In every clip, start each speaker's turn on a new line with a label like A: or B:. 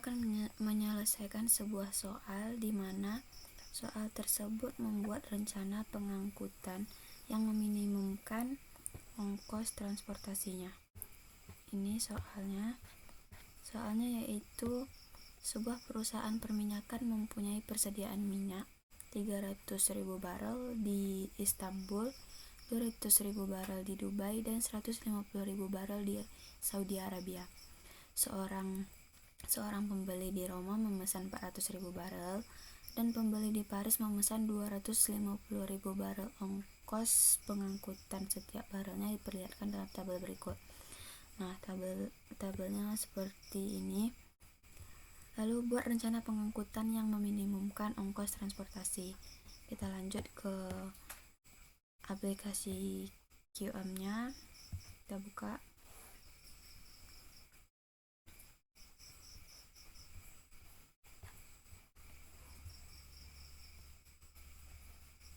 A: akan menyelesaikan sebuah soal di mana soal tersebut membuat rencana pengangkutan yang meminimumkan ongkos transportasinya. Ini soalnya yaitu sebuah perusahaan perminyakan mempunyai persediaan minyak 300.000 barel di Istanbul, 200.000 barel di Dubai, dan 150.000 barel di Saudi Arabia. Seorang pembeli di Roma memesan 400.000 barel dan pembeli di Paris memesan 250.000 barel. Ongkos pengangkutan setiap barelnya diperlihatkan dalam tabel berikut. Nah, tabelnya seperti ini. Lalu buat rencana pengangkutan yang meminimumkan ongkos transportasi. Kita lanjut ke aplikasi QM-nya. Kita buka.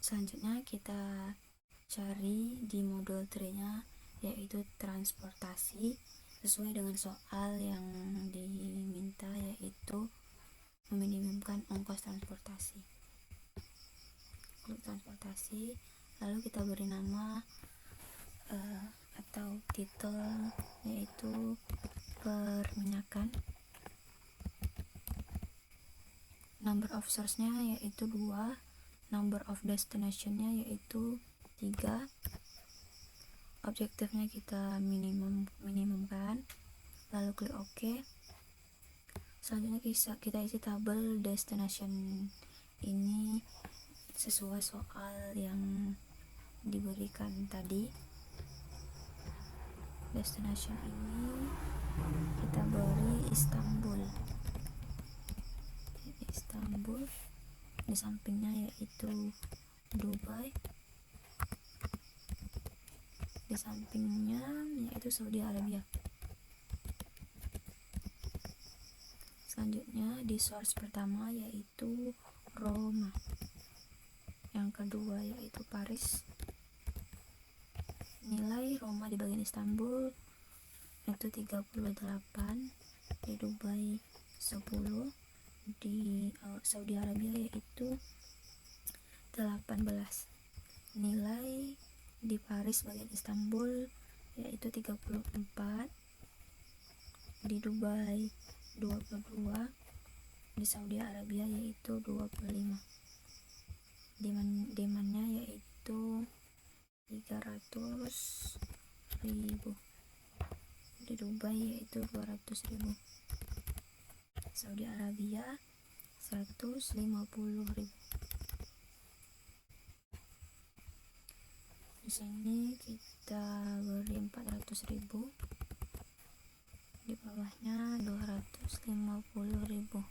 A: Selanjutnya kita cari di modul 3-nya, yaitu transportasi, sesuai dengan soal yang diminta, yaitu meminimumkan ongkos transportasi. Untuk transportasi, lalu kita beri nama atau titel, yaitu perminyakan. Number of source-nya yaitu 2, number of destination-nya yaitu 3. Objektifnya kita minimumkan, lalu klik OK. Selanjutnya kita isi tabel destination ini sesuai soal yang diberikan tadi. Destination ini kita beri Istanbul, di sampingnya yaitu Dubai, di sampingnya yaitu Saudi Arabia. Selanjutnya di source pertama yaitu Roma, yang kedua yaitu Paris. Nilai Roma di bagian Istanbul itu 38, di Dubai 10, di Saudi Arabia yaitu 18. Nilai di Paris bagian Istanbul yaitu 34, di Dubai 22, di Saudi Arabia yaitu 25. Demandnya yaitu 300.000, di Dubai yaitu 200.000, Saudi Arabia 150.000. Di sini kita beri 400.000, di bawahnya 250.000.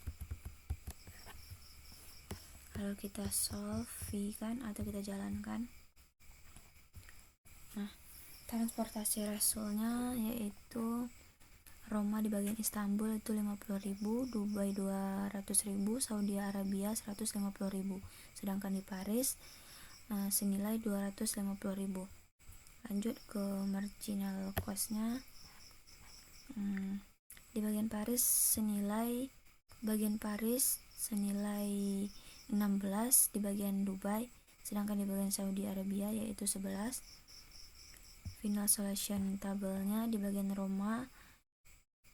A: Lalu kita solve kan, atau kita jalankan. Nah, transportasi resultnya yaitu Roma di bagian Istanbul itu 50.000, Dubai 200.000, Saudi Arabia 150.000. Sedangkan di Paris senilai 250.000. Lanjut ke marginal cost-nya. Di bagian Paris senilai 16, di bagian Dubai, sedangkan di bagian Saudi Arabia yaitu 11. Final solution tabelnya di bagian Roma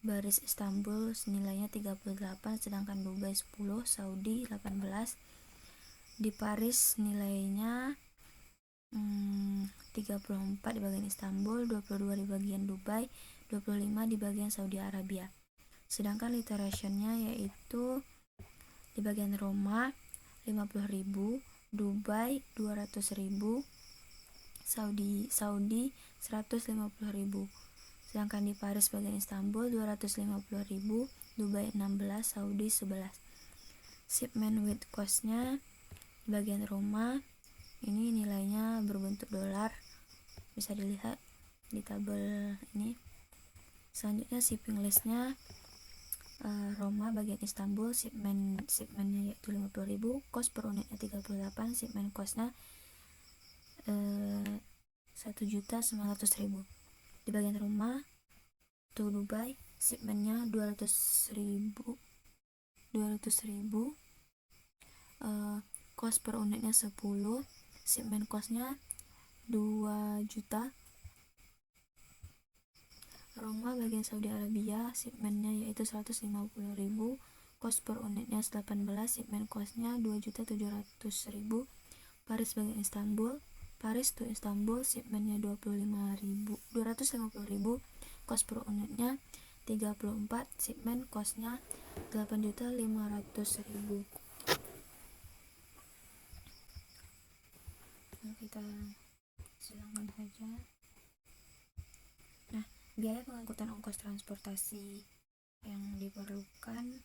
A: baris Istanbul senilainya 38, sedangkan Dubai 10, Saudi 18. Di Paris nilainya 34 di bagian Istanbul, 22 di bagian Dubai, 25 di bagian Saudi Arabia. Sedangkan literationnya yaitu di bagian Roma 50.000, Dubai 200.000, Saudi 150.000. Sedangkan di Paris bagian Istanbul 250.000, Dubai 16, Saudi 11. Shipment with cost-nya di bagian Roma ini nilainya berbentuk dolar, bisa dilihat di tabel ini. Selanjutnya shipping list-nya Roma bagian Istanbul shipmentnya yaitu 50.000, cost per unitnya 38, shipment cost-nya 1.900.000. Di bagian Roma to Dubai shipmentnya 200.000, 200.000. Kos per unitnya 10, shipment costnya 2 juta. Roma bagian Saudi Arabia, shipmentnya yaitu 150.000, kos per unitnya 18, shipment costnya 2.700.000. Paris bagian Istanbul, Paris to Istanbul, shipmentnya 250.000, kos per unitnya 34, shipment costnya 8.500.000. Nah, kita silangkan saja. Nah, biaya pengangkutan ongkos transportasi yang diperlukan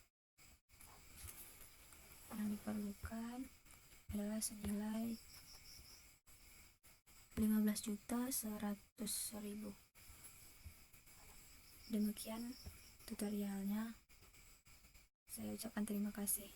A: adalah senilai 15.100.000. Demikian tutorialnya. Saya ucapkan terima kasih.